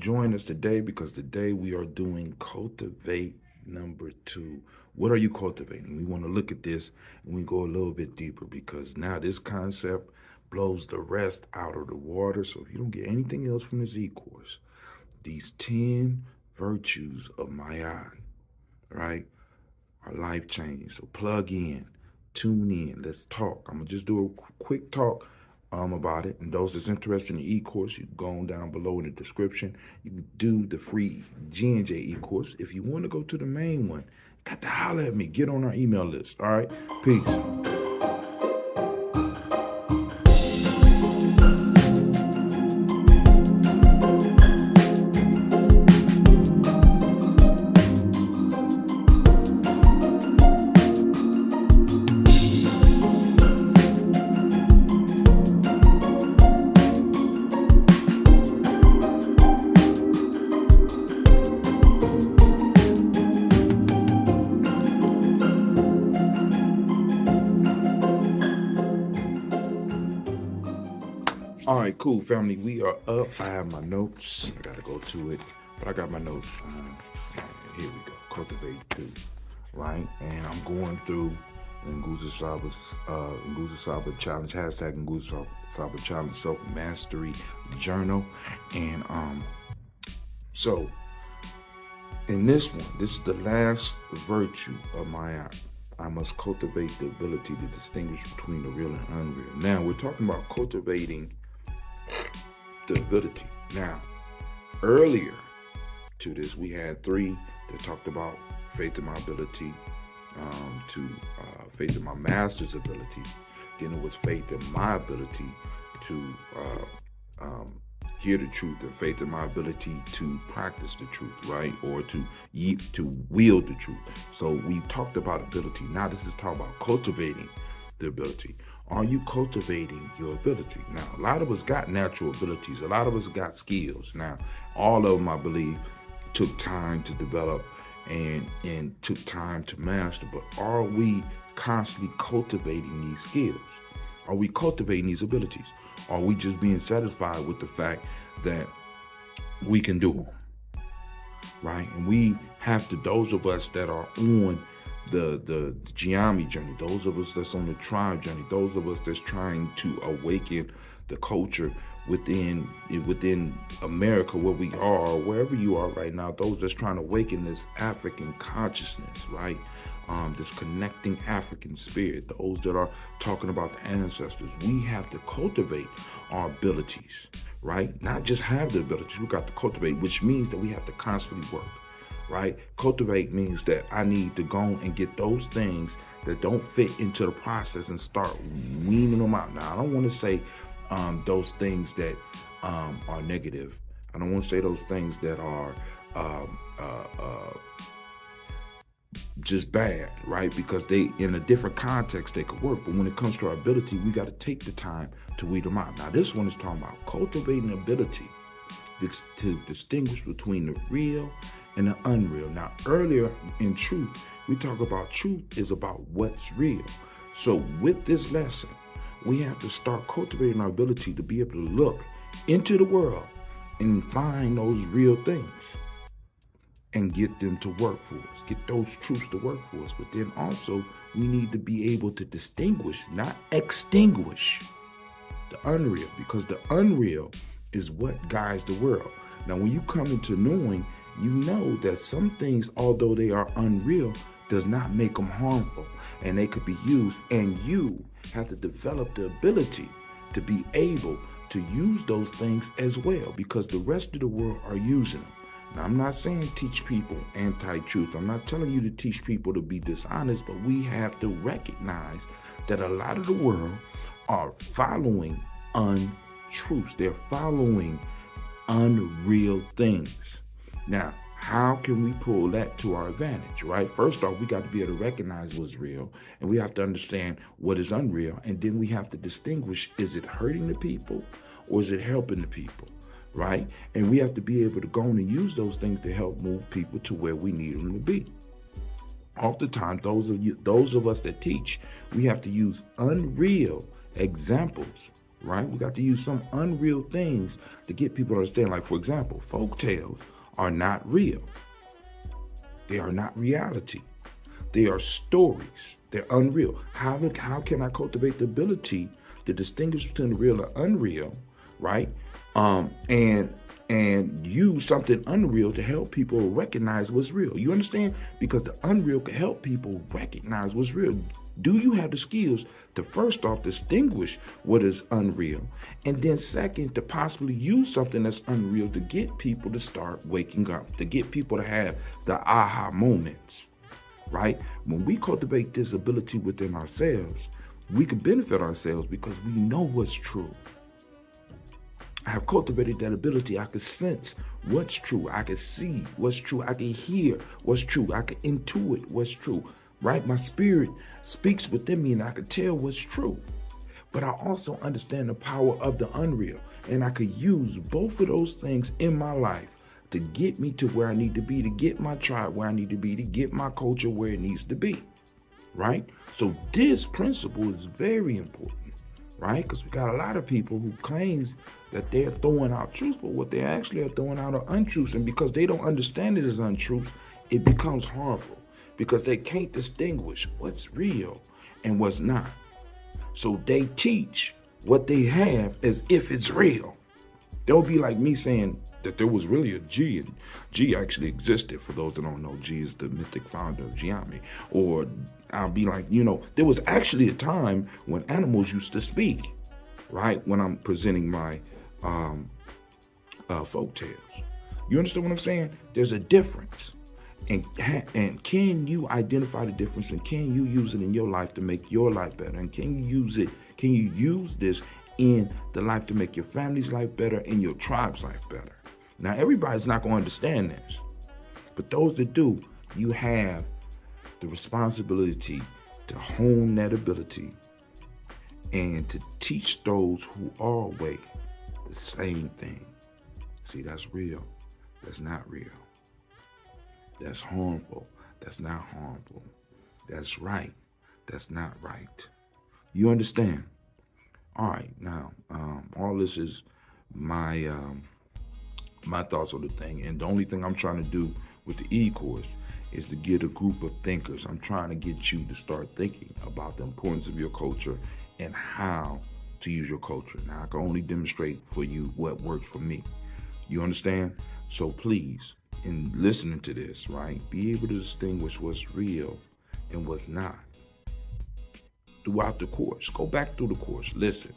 Join us today because today we are doing cultivate number 2. What are you cultivating? We want to look at this and we go a little bit deeper because now this concept blows the rest out of the water. So if you don't get anything else from this e-course, these 10 virtues of Mayan, right, are life changing. So plug in, tune in, let's talk. I'm gonna just do a quick talk about it. And those that's interested in the e-course, you can go on down below in the description. You can do the free G&J e-course. If you want to go to the main one, got to holler at me. Get on our email list. All right. Peace. All right, cool, family. We are up. I have my notes. I got to go to it, but I got my notes. Here we go. Cultivate 2, right? And I'm going through Nguza Saba Challenge, hashtag Nguza Saba Challenge Self Mastery Journal. And so in this one, this is the last virtue of my art. I must cultivate the ability to distinguish between the real and unreal. Now, we're talking about cultivating the ability. Now, earlier to this, we had 3 that talked about faith in my ability, to faith in my master's ability. Then it was faith in my ability to hear the truth, and faith in my ability to practice the truth, right? Or to wield the truth. So we talked about ability. Now this is talking about cultivating the ability. Are you cultivating your ability? Now, a lot of us got natural abilities. A lot of us got skills. Now, all of them, I believe, took time to develop and took time to master. But are we constantly cultivating these skills? Are we cultivating these abilities? Are we just being satisfied with the fact that we can do them, right? And we have to, those of us that are on the Gye-Nyame journey, those of us that's on the tribe journey, those of us that's trying to awaken the culture within America, where we are, or wherever you are right now, those that's trying to awaken this African consciousness, right? This connecting African spirit, those that are talking about the ancestors. We have to cultivate our abilities, right? Not just have the abilities, we got to cultivate, which means that we have to constantly work, right? Cultivate means that I need to go and get those things that don't fit into the process and start weaning them out. Now, I don't want to say those things that are negative. I don't want to say those things that are just bad, right? Because they, in a different context, they could work. But when it comes to our ability, we got to take the time to weed them out. Now, this one is talking about cultivating ability to distinguish between the real and the unreal. Now, earlier in truth, we talk about truth is about what's real. So with this lesson, we have to start cultivating our ability to be able to look into the world and find those real things and get them to work for us, get those truths to work for us. But then also, we need to be able to distinguish, not extinguish, the unreal, because the unreal is what guides the world. Now, when you come into knowing, you know that some things, although they are unreal, does not make them harmful, and they could be used, and you have to develop the ability to be able to use those things as well, because the rest of the world are using them. Now, I'm not saying teach people anti-truth. I'm not telling you to teach people to be dishonest, but we have to recognize that a lot of the world are following untruths. They're following unreal things. Now, how can we pull that to our advantage, right? First off, we got to be able to recognize what's real, and we have to understand what is unreal, and then we have to distinguish, is it hurting the people or is it helping the people, right? And we have to be able to go on and use those things to help move people to where we need them to be. Oftentimes, those of us that teach, we have to use unreal examples, right? We got to use some unreal things to get people to understand. Like, for example, folk tales are not real. They are not reality. They are stories. They're unreal. How can I cultivate the ability to distinguish between the real and unreal, right? And use something unreal to help people recognize what's real. You understand? Because the unreal can help people recognize what's real. Do you have the skills to first off distinguish what is unreal, and then second to possibly use something that's unreal to get people to start waking up, to get people to have the aha moments, right? When we cultivate this ability within ourselves, we can benefit ourselves because we know what's true. I have cultivated that ability. I can sense what's true. I can see what's true. I can hear what's true. I can intuit what's true, right? My spirit speaks within me and I can tell what's true. But I also understand the power of the unreal. And I could use both of those things in my life to get me to where I need to be, to get my tribe where I need to be, to get my culture where it needs to be, right? So this principle is very important, right? Because we got a lot of people who claims that they're throwing out truths, but what they actually are throwing out are untruths. And because they don't understand it as untruths, it becomes harmful because they can't distinguish what's real and what's not. So they teach what they have as if it's real. They'll be like me saying that there was really a Gye, and Gye actually existed. For those that don't know, Gye is the mythic founder of Gye-Nyame. Or I'll be like, there was actually a time when animals used to speak, right? When I'm presenting my folk tales. You understand what I'm saying? There's a difference. And can you identify the difference, and can you use it in your life to make your life better? And can you use this in the life to make your family's life better and your tribe's life better? Now, everybody's not going to understand this, but those that do, you have the responsibility to hone that ability and to teach those who are awake the same thing. See, that's real. That's not real. That's harmful. That's not harmful. That's right. That's not right. You understand? All right. Now, all this is my thoughts on the thing. And the only thing I'm trying to do with the ecourse is to get a group of thinkers. I'm trying to get you to start thinking about the importance of your culture and how to use your culture. Now, I can only demonstrate for you what works for me. You understand? So please, in listening to this, right, be able to distinguish what's real and what's not throughout the course. Go back through the course. Listen.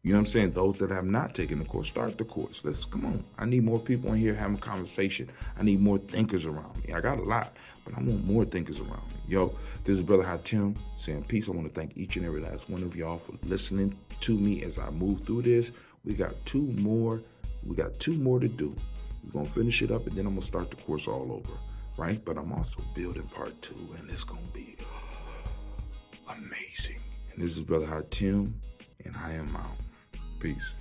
You know what I'm saying? Those that have not taken the course, start the course. Come on. I need more people in here having a conversation. I need more thinkers around me. I got a lot, but I want more thinkers around me. Yo, this is Brother Hatim saying peace. I want to thank each and every last one of y'all for listening to me as I move through this. We got two more to do. We're going to finish it up, and then I'm going to start the course all over, right? But I'm also building part 2, and it's going to be amazing. And this is Brother Hatim, and I am out. Peace.